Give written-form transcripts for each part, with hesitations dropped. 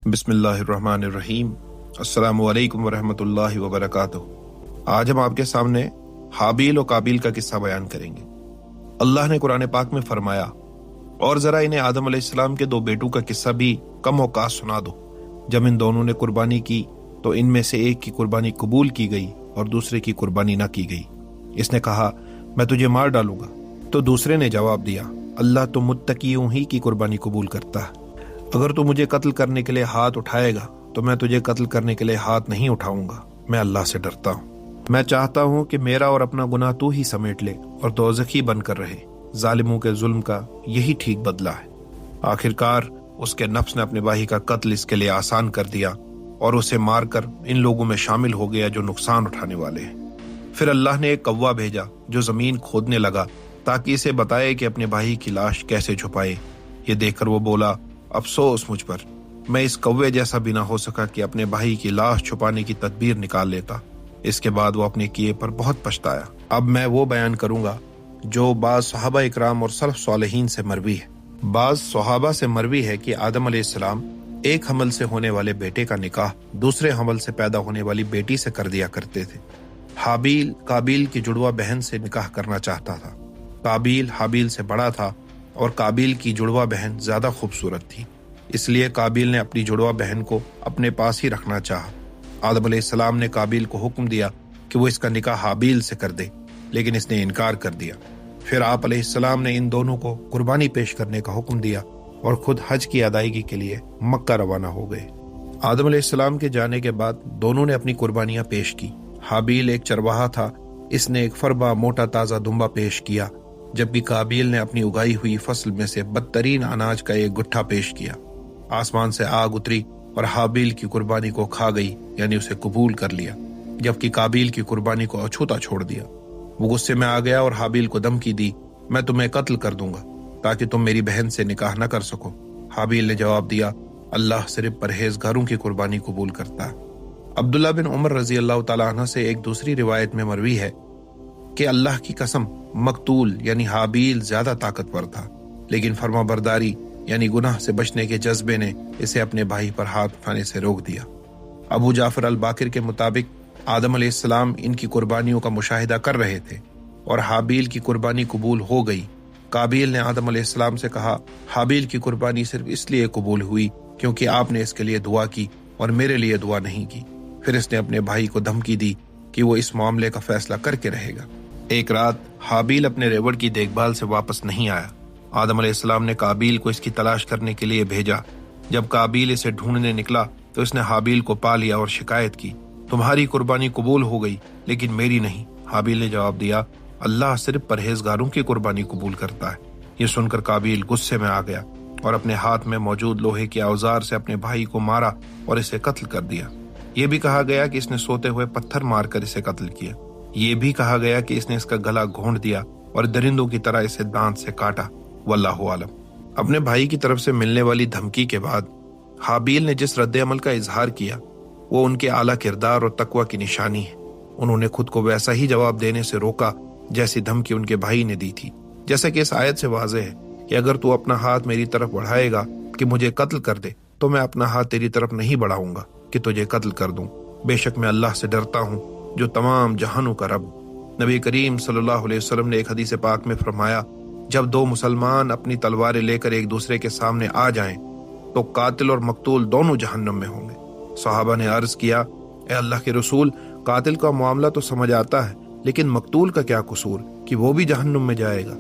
بسم اللہ الرحمن الرحیم۔ السلام علیکم ورحمۃ اللہ وبرکاتہ۔ آج ہم آپ کے سامنے حابیل و قابیل کا قصہ بیان کریں گے۔ اللہ نے قرآن پاک میں فرمایا، اور ذرا انہیں آدم علیہ السلام کے دو بیٹوں کا قصہ بھی کم اوقات سنا دو۔ جب ان دونوں نے قربانی کی تو ان میں سے ایک کی قربانی قبول کی گئی اور دوسرے کی قربانی نہ کی گئی۔ اس نے کہا، میں تجھے مار ڈالوں گا، تو دوسرے نے جواب دیا، اللہ تو متقیوں ہی کی قربانی قبول کرتا ہے۔ اگر تو مجھے قتل کرنے کے لیے ہاتھ اٹھائے گا تو میں تجھے قتل کرنے کے لیے ہاتھ نہیں اٹھاؤں گا۔ میں اللہ سے ڈرتا ہوں، میں چاہتا ہوں کہ میرا اور اپنا گناہ تو ہی سمیٹ لے اور دوزخی بن کر رہے۔ ظالموں کے ظلم کا یہی ٹھیک بدلہ ہے۔ آخرکار اس کے نفس نے اپنے بھائی کا قتل اس کے لیے آسان کر دیا اور اسے مار کر ان لوگوں میں شامل ہو گیا جو نقصان اٹھانے والے ہیں۔ پھر اللہ نے ایک کوا بھیجا جو زمین کھودنے لگا تاکہ اسے بتائے کہ اپنے بھائی کی لاش کیسے چھپائے۔ یہ دیکھ کر وہ بولا، افسوس مجھ پر، میں اس کوے جیسا بھی نہ ہو سکا کہ اپنے بھائی کی لاش چھپانے کی تدبیر نکال لیتا۔ اس کے بعد وہ اپنے کیے پر بہت پچھتایا۔ اب میں وہ بیان کروں گا جو بعض صحابہ اکرام اور سلف صالحین سے مروی ہے۔ بعض صحابہ سے مروی ہے کہ آدم علیہ السلام ایک حمل سے ہونے والے بیٹے کا نکاح دوسرے حمل سے پیدا ہونے والی بیٹی سے کر دیا کرتے تھے۔ حابیل قابیل کی جڑواں بہن سے نکاح کرنا چاہتا تھا۔ قابیل حابیل سے بڑا تھا اور قابیل کی جڑواں بہن زیادہ خوبصورت تھی، اس لیے قابیل نے اپنی جڑواں بہن کو اپنے پاس ہی رکھنا چاہا۔ آدم علیہ السلام نے قابیل کو حکم دیا کہ وہ اس کا نکاح حابیل سے کر دے، لیکن اس نے انکار کر دیا۔ پھر آپ علیہ السلام نے ان دونوں کو قربانی پیش کرنے کا حکم دیا اور خود حج کی ادائیگی کے لیے مکہ روانہ ہو گئے۔ آدم علیہ السلام کے جانے کے بعد دونوں نے اپنی قربانیاں پیش کی۔ حابیل ایک چرواہا تھا، اس نے ایک فربا موٹا تازہ دمبا پیش کیا، جبکہ قابیل نے اپنی اگائی ہوئی فصل میں سے بدترین اناج کا ایک گٹھا پیش کیا۔ آسمان سے آگ اتری اور حابیل کی قربانی کو کھا گئی، یعنی اسے قبول کر لیا، جبکہ قابیل کی قربانی کو اچھوتا چھوڑ دیا۔ وہ غصے میں آ گیا اور حابیل کو دھمکی دی، میں تمہیں قتل کر دوں گا تاکہ تم میری بہن سے نکاح نہ کر سکو۔ حابیل نے جواب دیا، اللہ صرف پرہیزگاروں کی قربانی قبول کرتا ہے۔ عبداللہ بن عمر رضی اللہ تعالیٰ عنہ سے ایک دوسری روایت میں مروی ہے کہ اللہ کی قسم، مقتول یعنی حابیل زیادہ طاقتور تھا، لیکن فرما برداری یعنی گناہ سے بچنے کے جذبے نے اسے اپنے بھائی پر ہاتھ اٹھانے سے روک دیا۔ ابو جعفر الباقر کے مطابق آدم علیہ السلام ان کی قربانیوں کا مشاہدہ کر رہے تھے اور حابیل کی قربانی قبول ہو گئی۔ قابیل نے آدم علیہ السلام سے کہا، حابیل کی قربانی صرف اس لیے قبول ہوئی کیونکہ آپ نے اس کے لیے دعا کی اور میرے لیے دعا نہیں کی۔ پھر اس نے اپنے بھائی کو دھمکی دی کہ وہ اس معاملے کا فیصلہ کر کے رہے گا۔ ایک رات حابیل اپنے ریوڑ کی دیکھ بھال سے واپس نہیں آیا۔ آدم علیہ السلام نے قابیل کو اس کی تلاش کرنے کے لیے بھیجا۔ جب قابیل اسے ڈھونڈنے نکلا تو اس نے حابیل کو پا لیا اور شکایت کی، تمہاری قربانی قبول ہو گئی لیکن میری نہیں۔ حابیل نے جواب دیا، اللہ صرف پرہیزگاروں کی قربانی قبول کرتا ہے۔ یہ سن کر قابیل غصے میں آ گیا اور اپنے ہاتھ میں موجود لوہے کے اوزار سے اپنے بھائی کو مارا اور اسے قتل کر دیا۔ یہ بھی کہا گیا کہ اس نے سوتے ہوئے پتھر مار کر اسے قتل کیا۔ یہ بھی کہا گیا کہ اس نے اس کا گلا گھونٹ دیا اور درندوں کی طرح اسے دانت سے کاٹا۔ واللہ عالم۔ اپنے بھائی کی طرف سے ملنے والی دھمکی کے بعد حابیل نے جس رد عمل کا اظہار کیا وہ ان کے اعلیٰ کردار اور تقوی کی نشانی ہے۔ انہوں نے خود کو ویسا ہی جواب دینے سے روکا جیسی دھمکی ان کے بھائی نے دی تھی۔ جیسا کہ اس آیت سے واضح ہے کہ اگر تو اپنا ہاتھ میری طرف بڑھائے گا کہ مجھے قتل کر دے تو میں اپنا ہاتھ تیری طرف نہیں بڑھاؤں گا کہ تجھے قتل کر دوں۔ بے شک میں اللہ سے ڈرتا ہوں جو تمام جہانوں کا رب۔ نبی کریم صلی اللہ علیہ وسلم نے ایک حدیث پاک میں فرمایا، جب دو مسلمان اپنی تلواریں لے کر ایک دوسرے کے سامنے آ جائیں تو قاتل اور مقتول دونوں جہنم میں ہوں گے۔ صحابہ نے عرض کیا، اے اللہ کے رسول، قاتل کا معاملہ تو سمجھ آتا ہے لیکن مقتول کا کیا قصور کہ وہ بھی جہنم میں جائے گا؟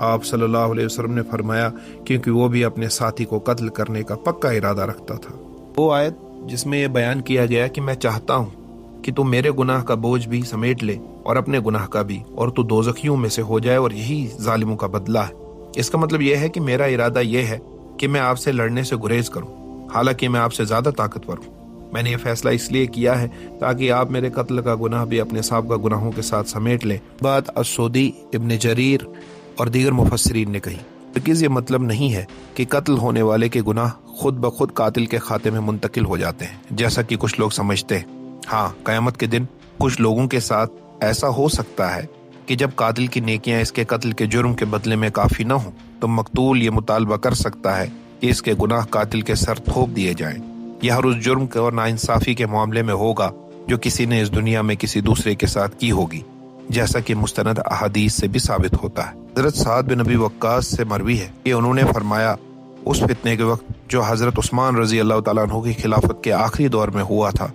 آپ صلی اللہ علیہ وسلم نے فرمایا، کیونکہ وہ بھی اپنے ساتھی کو قتل کرنے کا پکا ارادہ رکھتا تھا۔ وہ آیت جس میں یہ بیان کیا گیا کہ میں چاہتا ہوں کہ تو میرے گناہ کا بوجھ بھی سمیٹ لے اور اپنے گناہ کا بھی، اور تو دوزخیوں میں سے ہو جائے، اور یہی ظالموں کا بدلہ ہے۔ اس کا مطلب یہ ہے کہ میرا ارادہ یہ ہے کہ میں آپ سے لڑنے سے گریز کروں، حالانکہ میں آپ سے زیادہ طاقتور ہوں۔ میں نے یہ فیصلہ اس لیے کیا ہے تاکہ آپ میرے قتل کا گناہ بھی اپنے سابقہ گناہوں کے ساتھ سمیٹ لیں۔ بات السودی، ابن جریر اور دیگر مفسرین نے کہی۔ لیکن یہ مطلب نہیں ہے کہ قتل ہونے والے کے گناہ خود بخود قاتل کے کھاتے میں منتقل ہو جاتے ہیں جیسا کہ کچھ لوگ سمجھتے ہیں۔ ہاں، قیامت کے دن کچھ لوگوں کے ساتھ ایسا ہو سکتا ہے کہ جب قاتل کی نیکیاں اس کے قتل کے جرم کے بدلے میں کافی نہ ہوں تو مقتول یہ مطالبہ کر سکتا ہے کہ اس کے گناہ قاتل کے سر تھوپ دیے جائیں۔ یہ ہر اس جرم اور ناانصافی کے معاملے میں ہوگا جو کسی نے اس دنیا میں کسی دوسرے کے ساتھ کی ہوگی، جیسا کہ مستند احادیث سے بھی ثابت ہوتا ہے۔ حضرت سعد بن ابی وقاص سے مروی ہے کہ انہوں نے فرمایا، اس فتنے کے وقت جو حضرت عثمان رضی اللہ تعالیٰ عنہ کی خلافت کے آخری دور میں ہوا تھا،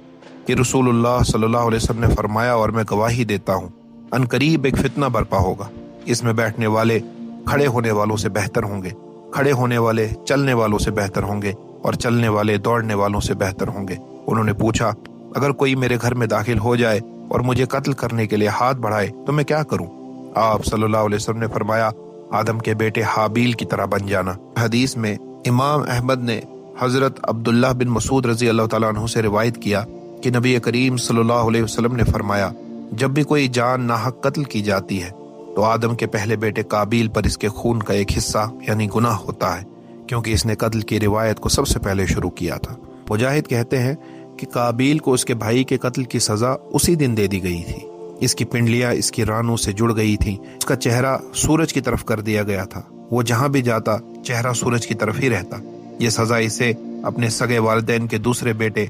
کہ رسول اللہ صلی اللہ علیہ وسلم نے فرمایا اور میں گواہی دیتا ہوں، ان قریب ایک فتنہ برپا ہوگا، اس میں بیٹھنے والے کھڑے ہونے والوں سے بہتر ہوں گے، کھڑے ہونے والے چلنے والوں سے بہتر ہوں گے، اور چلنے والے دوڑنے والوں سے بہتر ہوں گے۔ انہوں نے پوچھا، اگر کوئی میرے گھر میں داخل ہو جائے اور مجھے قتل کرنے کے لیے ہاتھ بڑھائے تو میں کیا کروں؟ آپ صلی اللہ علیہ وسلم نے فرمایا، آدم کے بیٹے حابیل کی طرح بن جانا۔ حدیث میں امام احمد نے حضرت عبداللہ بن مسعود رضی اللہ تعالیٰ عنہ سے روایت کیا کہ نبی کریم صلی اللہ علیہ وسلم نے فرمایا، جب بھی کوئی جان ناحق قتل کی جاتی ہے تو آدم کے پہلے بیٹے قابیل پر اس کے خون کا ایک حصہ یعنی گناہ ہوتا ہے، کیونکہ اس نے قتل کی روایت کو سب سے پہلے شروع کیا تھا۔ مجاہد کہتے ہیں کہ قابیل کو اس کے بھائی کے قتل کی سزا اسی دن دے دی گئی تھی۔ اس کی پنڈلیاں اس کی رانوں سے جڑ گئی تھیں، اس کا چہرہ سورج کی طرف کر دیا گیا تھا، وہ جہاں بھی جاتا چہرہ سورج کی طرف ہی رہتا۔ یہ سزا اسے اپنے سگے والدین کے دوسرے بیٹے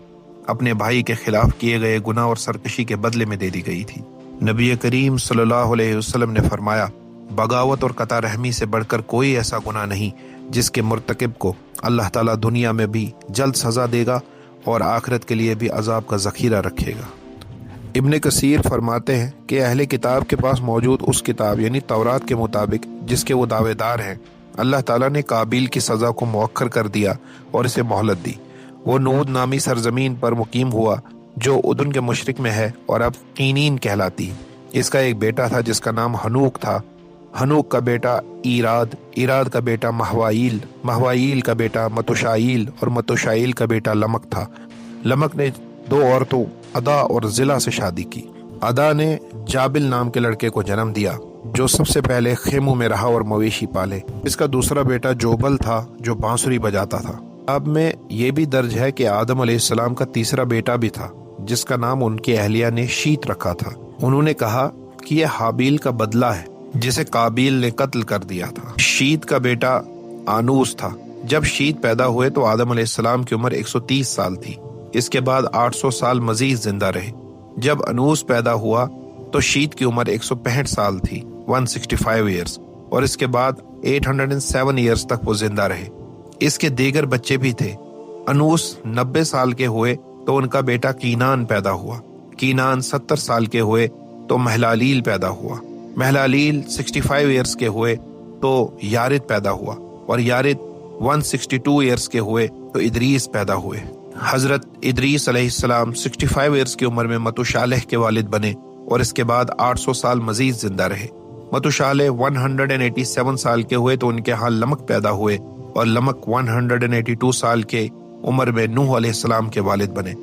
اپنے بھائی کے خلاف کیے گئے گناہ اور سرکشی کے بدلے میں دے دی گئی تھی۔ نبی کریم صلی اللہ علیہ وسلم نے فرمایا، بغاوت اور قطع رحمی سے بڑھ کر کوئی ایسا گناہ نہیں جس کے مرتکب کو اللہ تعالیٰ دنیا میں بھی جلد سزا دے گا اور آخرت کے لیے بھی عذاب کا ذخیرہ رکھے گا۔ ابن کثیر فرماتے ہیں کہ اہل کتاب کے پاس موجود اس کتاب یعنی تورات کے مطابق جس کے وہ دعوے دار ہیں، اللہ تعالیٰ نے قابیل کی سزا کو مؤخر کر دیا اور اسے مہلت دی۔ وہ نود نامی سرزمین پر مقیم ہوا جو اردن کے مشرق میں ہے اور اب قینین کہلاتی۔ اس کا ایک بیٹا تھا جس کا نام ہنوک تھا، ہنوک کا بیٹا ایراد، ایراد کا بیٹا مہوائیل، مہوائیل کا بیٹا متوشائیل اور متوشائیل کا بیٹا لمک تھا۔ لمک نے 2 عورتوں ادا اور ضلع سے شادی کی۔ ادا نے جابل نام کے لڑکے کو جنم دیا جو سب سے پہلے خیموں میں رہا اور مویشی پالے۔ اس کا دوسرا بیٹا جوبل تھا جو بانسری بجاتا تھا۔ اب میں یہ بھی درج ہے کہ آدم علیہ السلام کا تیسرا بیٹا بھی تھا جس کا نام ان کی اہلیہ نے شیت رکھا تھا۔ انہوں نے کہا کہ یہ حابیل کا بدلہ ہے جسے قابیل نے قتل کر دیا تھا۔ شیت کا بیٹا آنوس تھا۔ جب شیت پیدا ہوئے تو آدم علیہ السلام کی عمر 130 سال تھی۔ اس کے بعد 800 سال مزید زندہ رہے۔ جب انوس پیدا ہوا تو شیت کی عمر 165 سال تھی 165 ایئرز، اور اس کے بعد 807 ایئرز تک وہ زندہ رہے۔ اس کے دیگر بچے بھی تھے۔ انوس 90 سال کے ہوئے تو ان کا بیٹا کینان پیدا ہوا۔ کینان 70 سال کے ہوئے تو مہلالیل پیدا ہوا۔ مہلالیل 65 ایئرز کے ہوئے تو یارد پیدا ہوا، اور یارد 162 ایئرز کے ہوئے تو ادریس پیدا ہوئے۔ حضرت ادریس علیہ السلام 65 ایئرز کی عمر میں متوشالح کے والد بنے اور اس کے بعد 800 سال مزید زندہ رہے۔ متوشالح 187 سال کے ہوئے تو ان کے ہاں لمک پیدا ہوئے، اور لمک 182 سال کے عمر میں نوح علیہ السلام کے والد بنے۔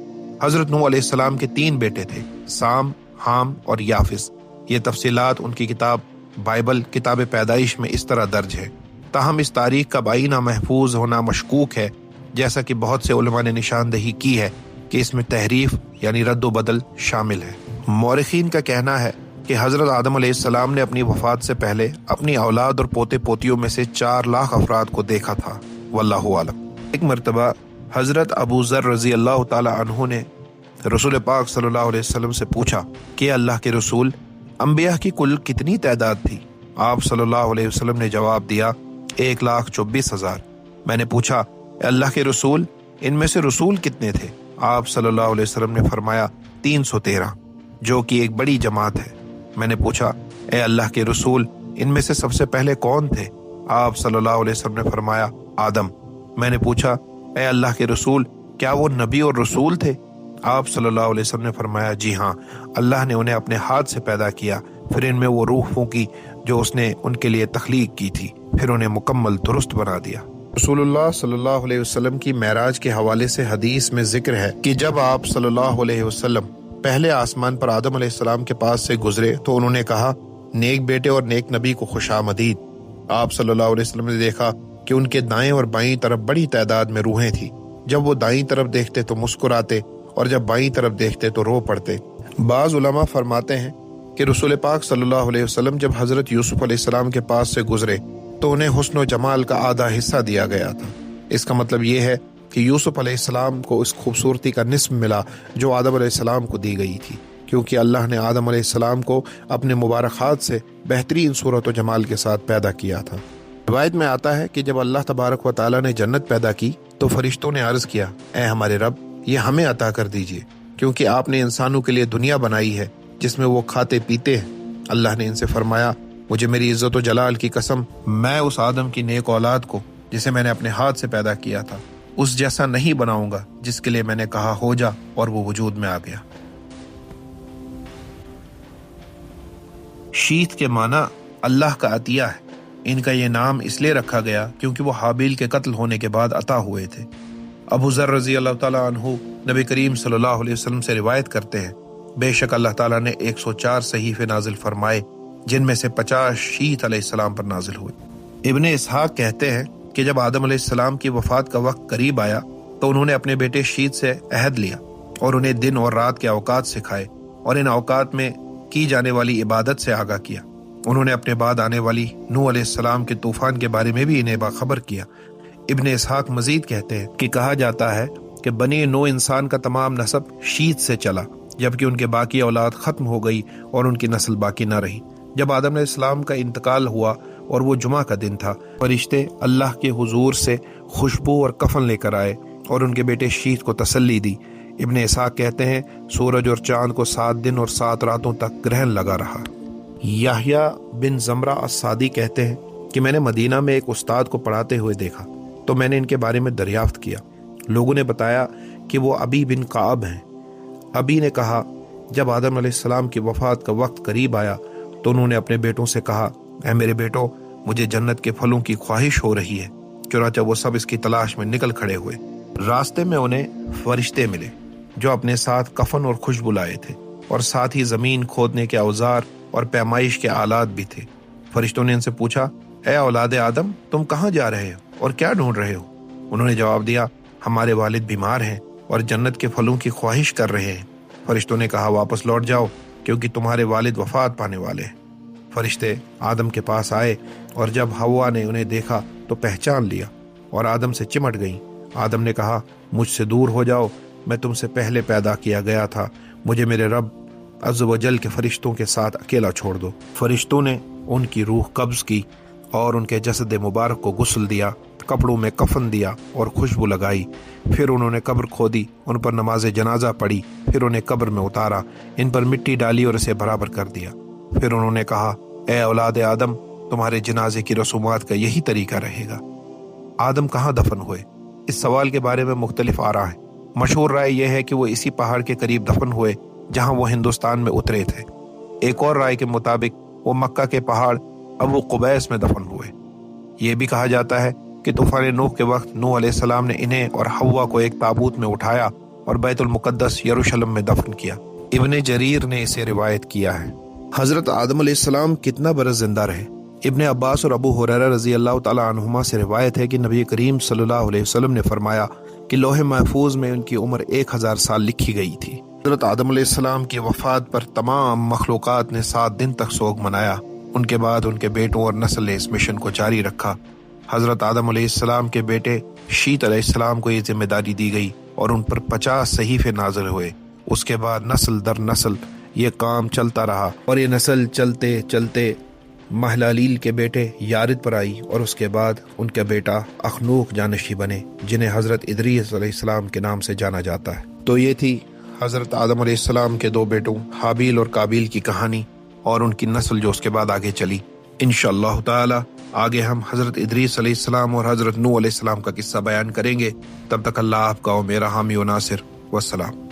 حضرت نوح علیہ السلام کے 3 بیٹے تھے، سام، حام اور یافس۔ یہ تفصیلات ان کی کتاب بائبل کتاب پیدائش میں اس طرح درج ہے۔ تاہم اس تاریخ کا بعینہ محفوظ ہونا مشکوک ہے، جیسا کہ بہت سے علماء نے نشاندہی کی ہے کہ اس میں تحریف یعنی رد و بدل شامل ہے۔ مورخین کا کہنا ہے کہ حضرت آدم علیہ السلام نے اپنی وفات سے پہلے اپنی اولاد اور پوتے پوتیوں میں سے 4 لاکھ افراد کو دیکھا تھا، واللہ عالم۔ ایک مرتبہ حضرت ابو ذر رضی اللہ تعالی عنہ نے رسول پاک صلی اللہ علیہ وسلم سے پوچھا کہ اللہ کے رسول، انبیاء کی کل کتنی تعداد تھی؟ آپ صلی اللہ علیہ وسلم نے جواب دیا، 1,24,000۔ میں نے پوچھا، اے اللہ کے رسول، ان میں سے رسول کتنے تھے؟ آپ صلی اللہ علیہ وسلم نے فرمایا 313، جو کہ ایک بڑی جماعت ہے۔ میں نے پوچھا، اے اللہ کے رسول، ان میں سے سب سے پہلے کون تھے؟ آپ صلی اللہ علیہ وسلم نے فرمایا آدم۔ میں نے پوچھا، اے اللہ کے رسول، کیا وہ نبی اور رسول تھے؟ آپ صلی اللہ علیہ وسلم نے فرمایا جی ہاں، اللہ نے انہیں اپنے ہاتھ سے پیدا کیا، پھر ان میں وہ روح پھونکی جو اس نے ان کے لیے تخلیق کی تھی، پھر انہیں مکمل درست بنا دیا۔ رسول اللہ صلی اللہ علیہ وسلم کی معراج کے حوالے سے حدیث میں ذکر ہے کہ جب آپ صلی اللہ علیہ وسلم پہلے آسمان پر آدم علیہ السلام کے پاس سے گزرے تو انہوں نے کہا، نیک بیٹے اور نیک نبی کو خوش آمدید۔ آپ صلی اللہ علیہ وسلم نے دیکھا کہ ان کے دائیں اور بائیں طرف بڑی تعداد میں روحیں تھیں۔ جب وہ دائیں طرف دیکھتے تو مسکراتے اور جب بائیں طرف دیکھتے تو رو پڑتے۔ بعض علماء فرماتے ہیں کہ رسول پاک صلی اللہ علیہ وسلم جب حضرت یوسف علیہ السلام کے پاس سے گزرے تو انہیں حسن و جمال کا آدھا حصہ دیا گیا تھا۔ اس کا مطلب یہ ہے کہ یوسف علیہ السلام کو اس خوبصورتی کا نصف ملا جو آدم علیہ السلام کو دی گئی تھی، کیونکہ اللہ نے آدم علیہ السلام کو اپنے مبارک ہاتھ سے بہترین صورت و جمال کے ساتھ پیدا کیا تھا۔ روایت میں آتا ہے کہ جب اللہ تبارک و تعالیٰ نے جنت پیدا کی تو فرشتوں نے عرض کیا، اے ہمارے رب، یہ ہمیں عطا کر دیجئے، کیونکہ آپ نے انسانوں کے لیے دنیا بنائی ہے جس میں وہ کھاتے پیتے ہیں۔ اللہ نے ان سے فرمایا، مجھے میری عزت و جلال کی قسم، میں اس آدم کی نیک اولاد کو جسے میں نے اپنے ہاتھ سے پیدا کیا تھا اس جیسا نہیں بناؤں گا جس کے لیے میں نے کہا ہو جا اور وہ وجود میں آ گیا۔ شیت کے معنی اللہ کا عطیہ ہے۔ ان کا یہ نام اس لیے رکھا گیا کیونکہ وہ حابیل کے قتل ہونے کے بعد عطا ہوئے تھے۔ ابو ذر رضی اللہ تعالیٰ عنہ نبی کریم صلی اللہ علیہ وسلم سے روایت کرتے ہیں، بے شک اللہ تعالیٰ نے 104 صحیفے نازل فرمائے جن میں سے 50 شیت علیہ السلام پر نازل ہوئے۔ ابن اسحاق کہتے ہیں کہ جب آدم علیہ السلام کی وفات کا وقت قریب آیا تو انہوں نے اپنے بیٹے شیت سے عہد لیا اور انہیں دن اور رات کے اوقات سکھائے اور ان اوقات میں کی جانے والی عبادت سے آگاہ کیا۔ انہوں نے اپنے بعد آنے والی نوح علیہ السلام کے طوفان کے بارے میں بھی انہیں باخبر کیا۔ ابن اسحاق مزید کہتے ہیں کہ کہا جاتا ہے کہ بنی نوح انسان کا تمام نسب شیت سے چلا، جبکہ ان کے باقی اولاد ختم ہو گئی اور ان کی نسل باقی نہ رہی۔ جب آدم علیہ السلام کا انتقال ہوا اور وہ جمعہ کا دن تھا، فرشتے اللہ کے حضور سے خوشبو اور کفن لے کر آئے اور ان کے بیٹے شیت کو تسلی دی۔ ابن اسحاق کہتے ہیں سورج اور چاند کو 7 دن اور 7 راتوں تک گرہن لگا رہا۔ یحییٰ بن زمرہ الصادی کہتے ہیں کہ میں نے مدینہ میں ایک استاد کو پڑھاتے ہوئے دیکھا تو میں نے ان کے بارے میں دریافت کیا۔ لوگوں نے بتایا کہ وہ ابی بن کعب ہیں۔ ابی نے کہا، جب آدم علیہ السلام کی وفات کا وقت قریب آیا تو انہوں نے اپنے بیٹوں سے کہا، اے میرے بیٹو، مجھے جنت کے پھلوں کی خواہش ہو رہی ہے۔ چنانچہ وہ سب اس کی تلاش میں نکل کھڑے ہوئے۔ راستے میں انہیں فرشتے ملے جو اپنے ساتھ کفن اور خوشبو لائے تھے، اور ساتھ ہی زمین کھودنے کے اوزار اور پیمائش کے آلات بھی تھے۔ فرشتوں نے ان سے پوچھا، اے اولاد آدم، تم کہاں جا رہے ہو اور کیا ڈھونڈ رہے ہو؟ انہوں نے جواب دیا، ہمارے والد بیمار ہیں اور جنت کے پھلوں کی خواہش کر رہے ہیں۔ فرشتوں نے کہا، واپس لوٹ جاؤ کیونکہ تمہارے والد وفات پانے والے ہیں۔ فرشتے آدم کے پاس آئے اور جب حوا نے انہیں دیکھا تو پہچان لیا اور آدم سے چمٹ گئیں۔ آدم نے کہا، مجھ سے دور ہو جاؤ، میں تم سے پہلے پیدا کیا گیا تھا، مجھے میرے رب عز و جل کے فرشتوں کے ساتھ اکیلا چھوڑ دو۔ فرشتوں نے ان کی روح قبض کی اور ان کے جسد مبارک کو غسل دیا، کپڑوں میں کفن دیا اور خوشبو لگائی۔ پھر انہوں نے قبر کھودی، ان پر نماز جنازہ پڑھی، پھر انہیں قبر میں اتارا، ان پر مٹی ڈالی اور اسے برابر کر دیا۔ پھر انہوں نے کہا، اے اولاد آدم، تمہارے جنازے کی رسومات کا یہی طریقہ رہے گا۔ آدم کہاں دفن ہوئے؟ اس سوال کے بارے میں مختلف آراء ہیں۔ مشہور رائے یہ ہے کہ وہ اسی پہاڑ کے قریب دفن ہوئے جہاں وہ ہندوستان میں اترے تھے۔ ایک اور رائے کے مطابق وہ مکہ کے پہاڑ ابو قبیس میں دفن ہوئے۔ یہ بھی کہا جاتا ہے کہ طوفان نوح کے وقت نوح علیہ السلام نے انہیں اور حوا کو ایک تابوت میں اٹھایا اور بیت المقدس یروشلم میں دفن کیا۔ ابن جریر نے اسے روایت کیا ہے۔ حضرت آدم علیہ السلام کتنا برس زندہ رہے؟ ابن عباس اور ابو ہریرہ رضی اللہ تعالیٰ عنہما سے روایت ہے کہ نبی کریم صلی اللہ علیہ وسلم نے فرمایا کہ لوح محفوظ میں ان کی عمر 1000 سال لکھی گئی تھی۔ حضرت آدم علیہ السلام کی وفات پر تمام مخلوقات نے 7 دن تک سوگ منایا۔ ان کے بعد ان کے بیٹوں اور نسل نے اس مشن کو جاری رکھا۔ حضرت آدم علیہ السلام کے بیٹے شیت علیہ السلام کو یہ ذمہ داری دی گئی اور ان پر 50 صحیفے نازل ہوئے۔ اس کے بعد نسل در نسل یہ کام چلتا رہا اور یہ نسل چلتے چلتے مہلالیل کے بیٹے یارد پر آئی اور اس کے بعد ان کا بیٹا اخنوخ جانشی بنے، جنہیں حضرت ادریس علیہ السلام کے نام سے جانا جاتا ہے۔ تو یہ تھی حضرت آدم علیہ السلام کے 2 بیٹوں حابیل اور قابیل کی کہانی اور ان کی نسل جو اس کے بعد آگے چلی۔ انشاءاللہ تعالی آگے ہم حضرت ادریس علیہ السلام اور حضرت نوح علیہ السلام کا قصہ بیان کریں گے۔ تب تک اللہ آپ کا و میرا حامی و ناصر، والسلام۔